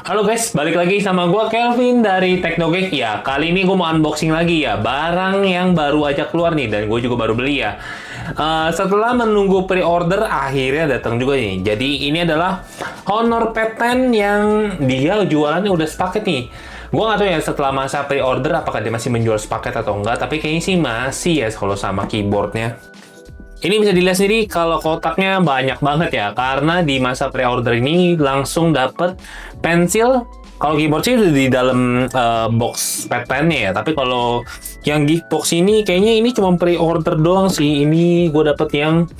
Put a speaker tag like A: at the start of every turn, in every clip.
A: Halo guys, balik lagi sama gua Kelvin dari Teknogeek ya. Kali ini gua mau unboxing lagi ya, barang yang baru aja keluar nih dan gue juga baru beli ya. Setelah menunggu pre-order, akhirnya datang juga nih. Jadi ini adalah Honor P10 yang dia jualannya udah sepaket nih. Gua nggak tahu ya setelah masa pre-order apakah dia masih menjual sepaket atau enggak, tapi kayaknya sih masih ya kalau sama keyboardnya. Ini bisa dilihat sendiri kalau kotaknya banyak banget ya, karena di masa pre-order ini langsung dapet pensil. Kalau keyboard sih udah di dalam box pad-nya ya, tapi kalau yang gift box ini kayaknya ini cuma pre-order doang sih. Ini gue dapet yang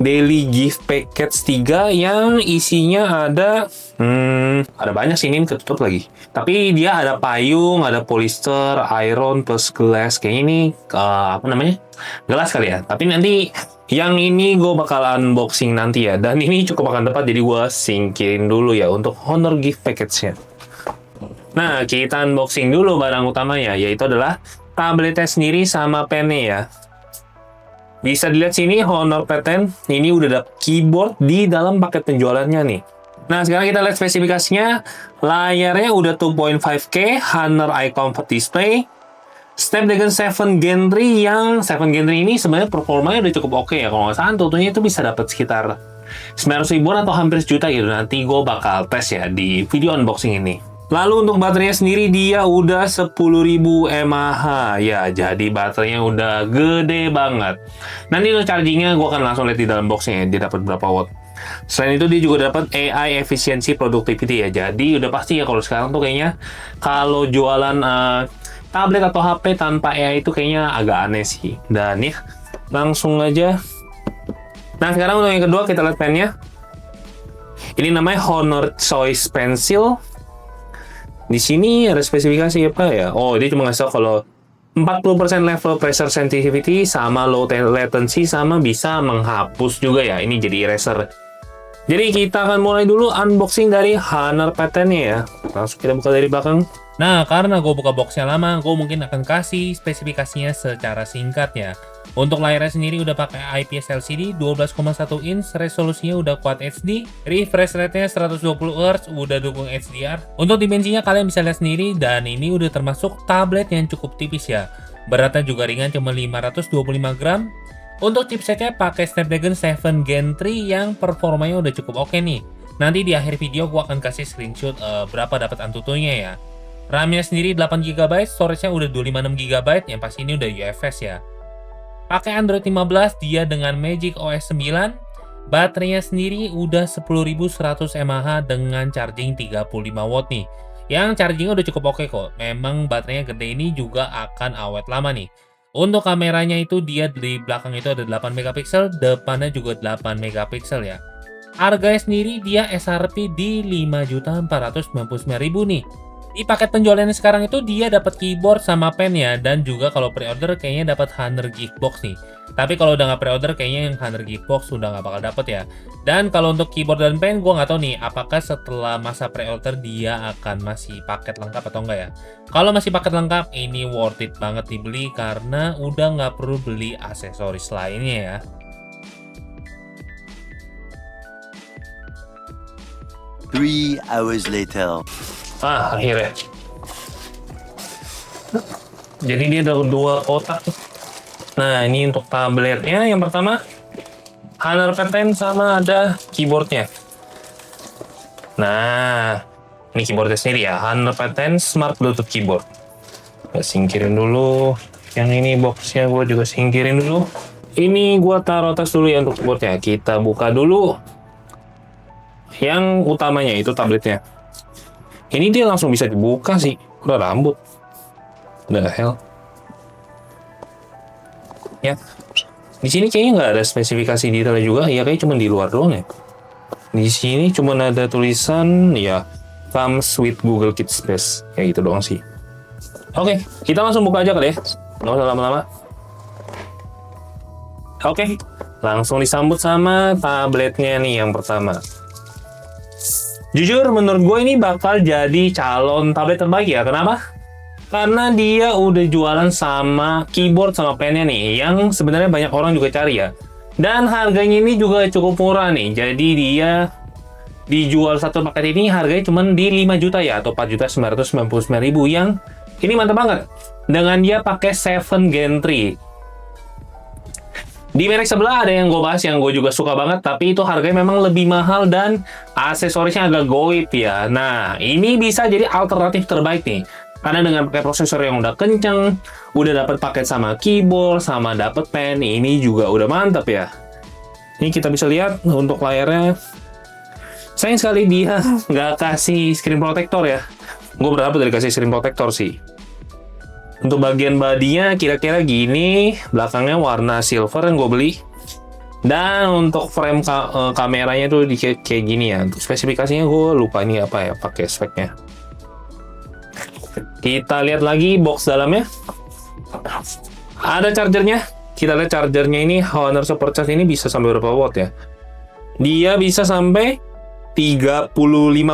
A: daily gift package 3 yang isinya ada banyak sih, ini ketutup lagi. Tapi dia ada payung, ada polyester, iron plus glass. Kayaknya ini apa namanya? Gelas kali ya. Tapi nanti yang ini gue bakal unboxing nanti ya. Dan ini cukup akan tepat, jadi gue singkirin dulu ya untuk Honor gift package-nya. Nah, kita unboxing dulu barang utamanya, yaitu adalah tabletnya sendiri sama pennya ya. Bisa dilihat sini Honor P10 ini udah ada keyboard di dalam paket penjualannya nih. Nah, sekarang kita lihat spesifikasinya. Layarnya udah 2.5K, Honor Eye Comfort Display, Snapdragon 7 Gen 3 yang 7 Gen 3 ini sebenarnya performanya udah cukup oke ya. Kalau nggak salah tentunya itu bisa dapat sekitar 900 ribuan atau hampir sejuta gitu. Nanti gue bakal tes ya di video unboxing ini. Lalu untuk baterainya sendiri dia udah 10.000 mAh ya, jadi baterainya udah gede banget. Nanti untuk chargingnya gue akan langsung lihat di dalam boxnya ya, dia dapat berapa watt. Selain itu dia juga dapat AI Efficiency Productivity ya, jadi udah pasti ya kalau sekarang tuh kayaknya kalau jualan tablet atau HP tanpa AI itu kayaknya agak aneh sih. Dan ya langsung aja. Nah sekarang untuk yang kedua kita lihat pennya. Ini namanya Honor Choice Pencil. Di sini ada spesifikasi apa ya? Oh, dia cuma ngasih tau kalau 40% level pressure sensitivity sama low latency sama bisa menghapus juga ya. Ini jadi eraser. Jadi kita akan mulai dulu unboxing dari Honor P10-nya ya. Langsung kita buka dari belakang. Nah, karena gue buka boxnya lama, gue mungkin akan kasih spesifikasinya secara singkat ya. Untuk layarnya sendiri udah pakai IPS LCD 12,1 inch, resolusinya udah Quad HD, refresh rate-nya 120 Hz, udah dukung HDR. Untuk dimensinya kalian bisa lihat sendiri, dan ini udah termasuk tablet yang cukup tipis ya. Beratnya juga ringan, cuma 525 gram. Untuk chipsetnya pakai Snapdragon 7 Gen 3 yang performanya udah cukup oke nih. Nanti di akhir video gua akan kasih screenshot berapa dapat Antutunya ya. RAM-nya sendiri 8GB, storage-nya udah 256GB, yang pasti ini udah UFS ya. Pakai Android 15, dia dengan Magic OS 9. Baterainya sendiri udah 10.100 mAh dengan charging 35 watt nih. Yang chargingnya udah cukup oke kok. Memang baterainya gede, ini juga akan awet lama nih. Untuk kameranya itu dia di belakang itu ada 8 megapiksel, depannya juga 8 megapiksel ya. Harganya sendiri dia SRP di 5.499.000 nih. Di paket penjualannya sekarang itu dia dapat keyboard sama pen ya, dan juga kalau pre-order kayaknya dapat Honor gift box nih. Tapi kalau udah nggak pre-order kayaknya yang Honor gift box udah nggak bakal dapet ya. Dan kalau untuk keyboard dan pen gue nggak tahu nih apakah setelah masa pre-order dia akan masih paket lengkap atau enggak ya. Kalau masih paket lengkap ini worth it banget dibeli karena udah nggak perlu beli aksesoris lainnya ya.
B: 3 hours later.
A: Akhirnya. Jadi dia ada dua kotak. Nah, ini untuk tabletnya. Yang pertama, Honor P10 sama ada keyboardnya. Nah, ini keyboardnya sendiri ya. Honor P10 Smart Bluetooth Keyboard. Kita singkirin dulu. Yang ini boxnya gue juga singkirin dulu. Ini gue taruh tas dulu ya untuk keyboardnya. Kita buka dulu. Yang utamanya itu tabletnya. Ini dia langsung bisa dibuka sih. Udah rambut. The hell. Ya. Di sini kayaknya nggak ada spesifikasi detail juga. Ya kayak cuma di luar doang ya. Di sini cuma ada tulisan ya comes with Google Keep Space. Kayak gitu doang sih. Oke, kita langsung buka aja kali ya. Nggak usah lama-lama. Oke, langsung disambut sama tabletnya nih yang pertama. Jujur menurut gue ini bakal jadi calon tablet terbaik ya. Kenapa? Karena dia udah jualan sama keyboard sama pennya nih, yang sebenarnya banyak orang juga cari ya. Dan harganya ini juga cukup murah nih. Jadi dia dijual satu paket ini harganya cuma di 5 juta ya, atau 4.999.000, yang ini mantap banget. Dengan dia pakai 7 Gen 3. Di merek sebelah ada yang gue bahas yang gue juga suka banget, tapi itu harganya memang lebih mahal dan aksesorisnya agak goib ya. Nah, ini bisa jadi alternatif terbaik nih. Karena dengan pakai prosesor yang udah kenceng, udah dapat paket sama keyboard, sama dapat pen, ini juga udah mantap ya. Ini kita bisa lihat untuk layarnya. Sayang sekali dia nggak kasih screen protector ya. Gue berharap udah dikasih screen protector sih. Untuk bagian badinya kira-kira gini, belakangnya warna silver yang gue beli. Dan untuk frame kameranya tuh kayak gini ya. Untuk spesifikasinya gue lupa ini apa ya, pakai speknya. Kita lihat lagi box dalamnya. Ada chargernya. Kita lihat chargernya ini, Honor Supercharge ini bisa sampai berapa watt ya? Dia bisa sampai 35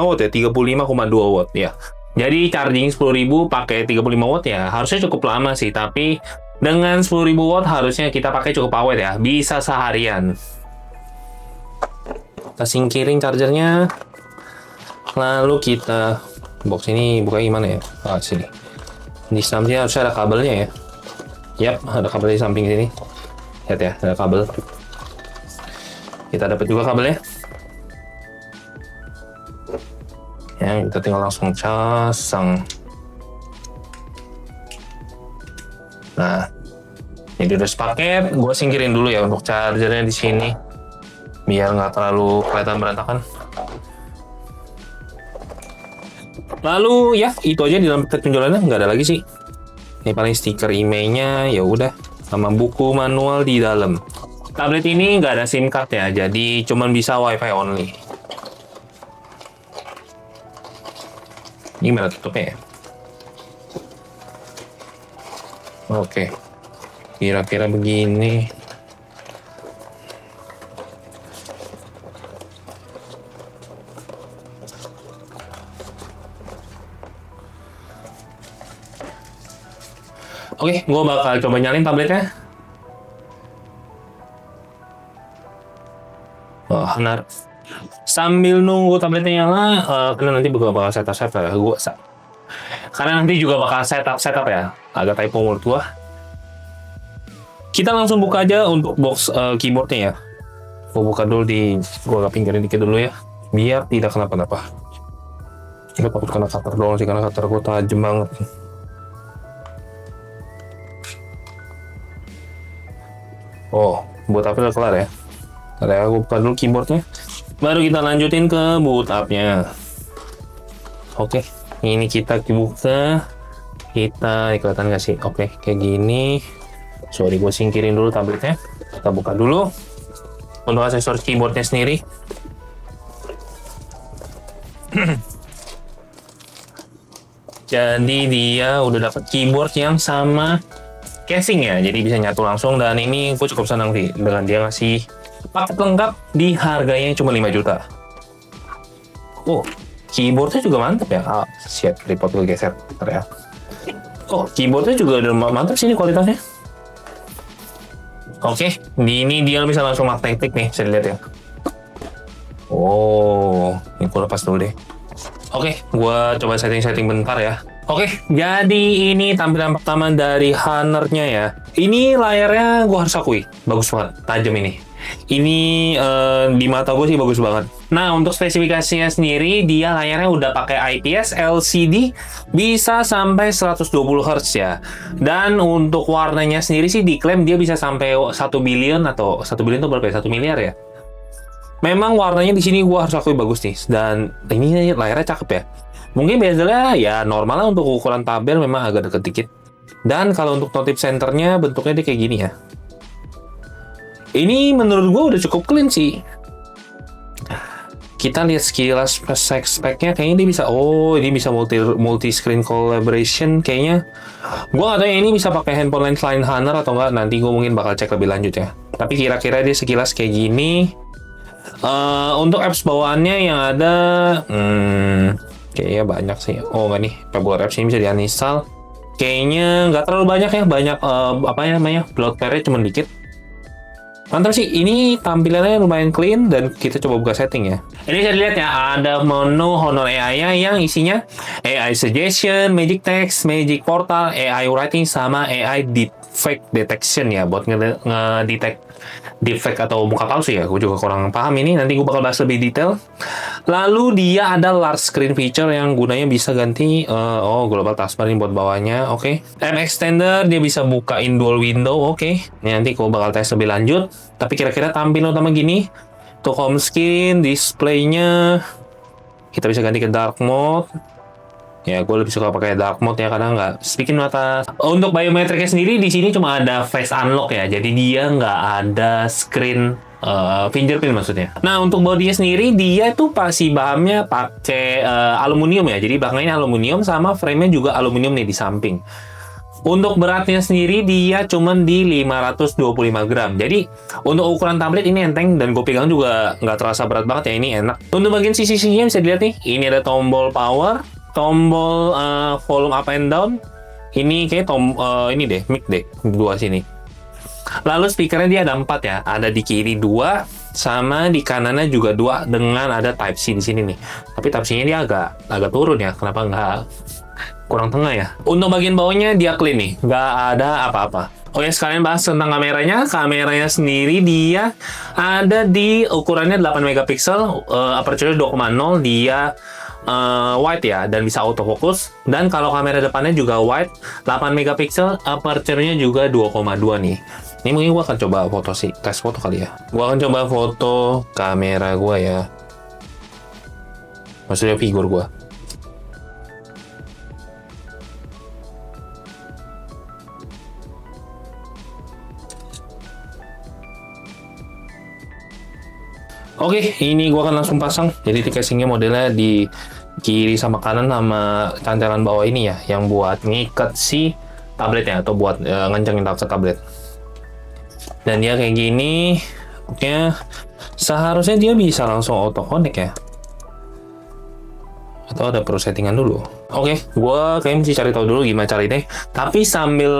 A: watt ya, 35,2 watt ya. Jadi charging 10.000 pakai 35 watt ya, harusnya cukup lama sih, tapi dengan 10.000 watt harusnya kita pakai cukup awet ya, bisa seharian. Kita singkirin chargernya. Lalu kita box ini buka gimana ya? Sini. Di sampingnya harusnya ada kabelnya ya. Yap, ada kabel di samping sini. Lihat ya, ada kabel. Kita dapat juga kabelnya. Ya, kita tinggal langsung casang. Nah, ini udah sepaket. Gue singkirin dulu ya untuk chargernya di sini, biar nggak terlalu kelihatan berantakan. Lalu ya itu aja di dalam paket penjualannya, nggak ada lagi sih. Ini paling stiker emailnya, ya udah, sama buku manual di dalam. Tablet ini nggak ada SIM card ya, jadi cuman bisa WiFi only. Ini gimana tutupnya ya? Oke. Kira-kira begini. Oke, gue bakal coba nyalin tabletnya. Oh, benar. Sambil nunggu tabletnya nyala, karena nanti bakal setup ya. Karena nanti juga bakal setup ya. Agak typo menurut gua. Kita langsung buka aja untuk box keyboardnya ya. Gua buka dulu gua agak pinggirin dikit dulu ya, biar tidak kenapa-napa. Gue takut kena cutter doang sih, karena cutter gua tajam banget. Oh, boot up udah kelar ya. Ntar ya, gua buka dulu keyboardnya. Baru kita lanjutin ke boot up-nya. Oke, ini kita buka. Kita kelihatan nggak sih? Oke, kayak gini. Sorry, gue singkirin dulu tabletnya. Kita buka dulu. Untuk aksesoris keyboardnya sendiri. Jadi dia udah dapat keyboard yang sama casing ya. Jadi bisa nyatu langsung. Dan ini gue cukup senang sih dengan dia ngasih paket lengkap di harganya cuma 5 juta. Oh, keyboardnya juga mantap ya. Shit, repot gue geser. Bentar ya. Oh, keyboardnya juga udah mantap sih ini kualitasnya. Oke, ini dia bisa langsung magnetik nih, bisa dilihat ya. Oh, ini gue lepas dulu deh. Oke, gue coba setting-setting bentar ya. Oke, jadi ini tampilan pertama dari Honor-nya ya. Ini layarnya gue harus akui, bagus banget, tajam ini. Ini di mata gue sih bagus banget. Nah, untuk spesifikasinya sendiri, dia layarnya udah pakai IPS LCD, bisa sampai 120 Hz ya. Dan untuk warnanya sendiri sih diklaim dia bisa sampai 1 billion atau 1 billion itu berapa ya? 1 miliar ya. Memang warnanya di sini gua harus akui bagus nih. Dan ini layarnya cakep ya. Mungkin bezelnya ya normal lah, untuk ukuran tabel memang agak deket dikit. Dan kalau untuk notif centernya bentuknya dia kayak gini ya. Ini menurut gue udah cukup clean sih. Kita lihat sekilas spek-speknya, kayaknya dia bisa. Oh, ini bisa multi screen collaboration kayaknya. Gue nggak tahu ya ini bisa pakai handphone lain selain Honor atau enggak. Nanti gue mungkin bakal cek lebih lanjut ya. Tapi kira-kira dia sekilas kayak gini. Untuk apps bawaannya yang ada, kayaknya banyak sih. Oh nggak nih, February apps ini bisa di-uninstall. Kayaknya nggak terlalu banyak ya. Banyak apa namanya, bloatware-nya cuma dikit. Mantap sih, ini tampilannya lumayan clean dan kita coba buka setting ya. Ini bisa dilihat ya, ada menu Honor AI-nya yang isinya AI Suggestion, Magic Text, Magic Portal, AI Writing, sama AI Deepfake Detection ya, buat ngedetect deepfake atau muka palsu ya. Gue juga kurang paham ini, nanti gue bakal bahas lebih detail. Lalu dia ada large screen feature yang gunanya bisa ganti global taskbar ini buat bawahnya, oke. M extender dia bisa bukain dual window, oke. Ini nanti gue bakal tes lebih lanjut. Tapi kira-kira tampil utama gini. Untuk home screen, displaynya kita bisa ganti ke dark mode. Ya, gue lebih suka pakai dark mode ya karena nggak bikin mata. Untuk biometriknya sendiri di sini cuma ada face unlock ya, jadi dia nggak ada screen fingerprint maksudnya. Nah, untuk bodinya sendiri dia tuh pasti bahannya pakai aluminium ya, jadi belakangnya aluminium sama frame-nya juga aluminium nih di samping. Untuk beratnya sendiri dia cuman di 525 gram. Jadi untuk ukuran tablet ini enteng dan gue pegang juga nggak terasa berat banget ya, ini enak. Untuk bagian sisi-sisinya bisa dilihat nih, ini ada tombol power, tombol volume up and down. Ini kayak ini deh, mic deh, dua sini. Lalu speakernya dia ada 4 ya, ada di kiri 2, sama di kanannya juga 2 dengan ada Type C di sini nih. Tapi Type C-nya dia agak turun ya, kenapa nggak kurang tengah ya? Untuk bagian bawahnya dia clean nih, nggak ada apa-apa. Oke, sekalian bahas tentang kameranya. Kameranya sendiri dia ada di ukurannya 8 megapiksel, aperture 2,0, dia wide ya dan bisa autofocus. Dan kalau kamera depannya juga wide 8 megapiksel, aperture-nya juga 2,2 nih. Ini mungkin gua akan coba foto sih, tes foto kali ya. Gua akan coba foto kamera gua ya. Maksudnya figur gua. Oke, ini gua akan langsung pasang. Jadi casingnya modelnya di kiri sama kanan sama cantelan bawah ini ya, yang buat ngikat si tabletnya atau buat ngencengin ke tablet. Dan dia kayak gini, pokoknya seharusnya dia bisa langsung auto connect ya. Atau ada perlu settingan dulu. Oke, gua kayaknya mesti cari tahu dulu gimana cari deh. Tapi sambil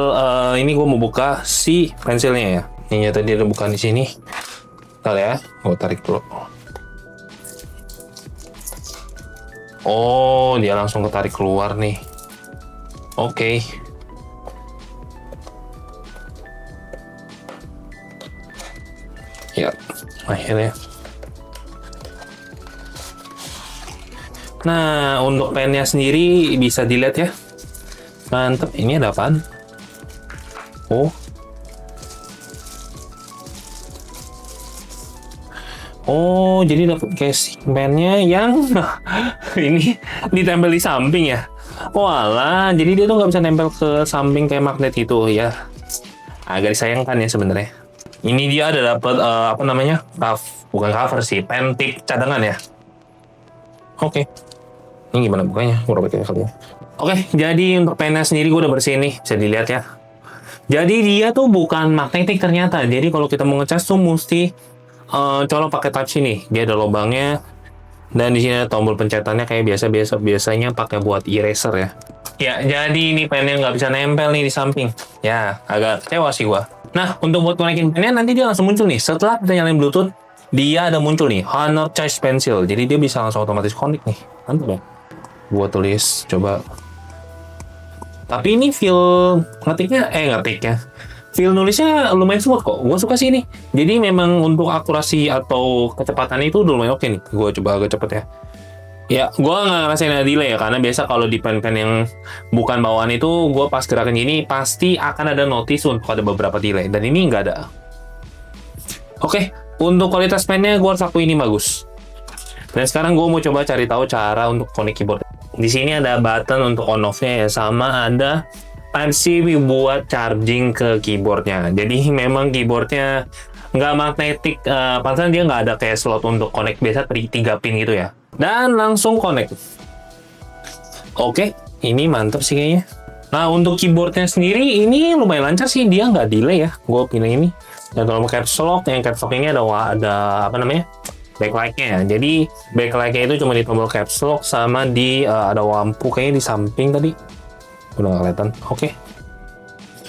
A: ini gua mau buka si pensilnya ya. Ini tadi ada bukan di sini. Bentar ya, gue tarik dulu. Oh, dia langsung ketarik keluar nih. Oke. Ya, akhirnya. Nah, untuk pennya sendiri bisa dilihat ya. Mantep, ini ada apaan? Oh. Oh, jadi dapat casing pennya yang ini ditempel di samping ya. Walah, jadi dia tuh nggak bisa nempel ke samping kayak magnet itu ya. Agak disayangkan ya sebenarnya. Ini dia ada dapat apa namanya? Bukan cover sih, pen tip cadangan ya. Oke. Ini gimana bukanya? Gue pakai kali ya. Oke, jadi untuk pennya sendiri gue udah bersihin nih, bisa dilihat ya. Jadi dia tuh bukan magnetik ternyata. Jadi kalau kita mau ngecas tuh mesti colok pakai Type C nih. Dia ada lubangnya dan di sini ada tombol pencetannya kayak biasanya pakai buat eraser ya. Ya, jadi ini pennya nggak bisa nempel nih di samping. Ya, agak kecewa sih gua. Nah, untuk buat konekin pennya nanti dia langsung muncul nih. Setelah kita nyalain Bluetooth, dia ada muncul nih Honor Charge Pencil. Jadi dia bisa langsung otomatis connect nih. Mantap ya. Gua tulis coba. Tapi ini feel ngetiknya feel nulisnya lumayan smooth kok. Gue suka sih ini. Jadi memang untuk akurasi atau kecepatan itu lumayan oke nih. Gue coba agak cepet ya. Ya, gue nggak ngerasain ada delay ya. Karena biasa kalau di pen-pen yang bukan bawaan itu, gue pas gerakan gini pasti akan ada notice untuk ada beberapa delay. Dan ini nggak ada. Oke, untuk kualitas pennya gue harus aku ini bagus. Dan sekarang gue mau coba cari tahu cara untuk connect keyboard. Di sini ada button untuk on-off-nya ya. Sama ada Type C buat charging ke keyboardnya. Jadi memang keyboardnya nggak magnetik, pantesan dia nggak ada kayak slot untuk connect biasa 3 pin gitu ya. Dan langsung connect. Oke, ini mantap sih kayaknya. Nah, untuk keyboardnya sendiri ini lumayan lancar sih, dia nggak delay ya. Gue pilih ini. Dan kalau caps lock, yang caps lock ini ada apa namanya? Backlight-nya ya. Jadi backlight-nya itu cuma di tombol caps lock sama di ada lampu kayaknya di samping tadi. Udah nggak kelihatan. Oke.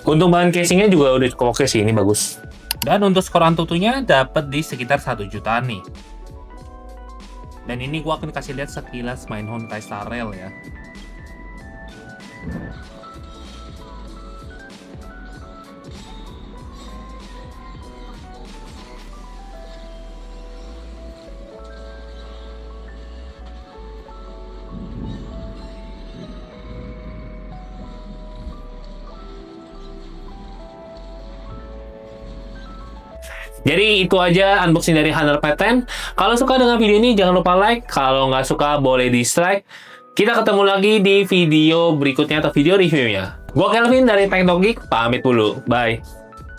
A: Untuk bahan casingnya juga udah cukup oke sih, ini bagus. Dan untuk skor Antutunya dapat di sekitar 1 jutaan nih. Dan ini gua akan kasih lihat sekilas main Honkai Star Rail ya. Jadi itu aja unboxing dari Hunter Patent. Kalau suka dengan video ini jangan lupa like. Kalau nggak suka boleh dislike. Kita ketemu lagi di video berikutnya atau video reviewnya. Gua Kelvin dari Teknogeek, pamit dulu. Bye.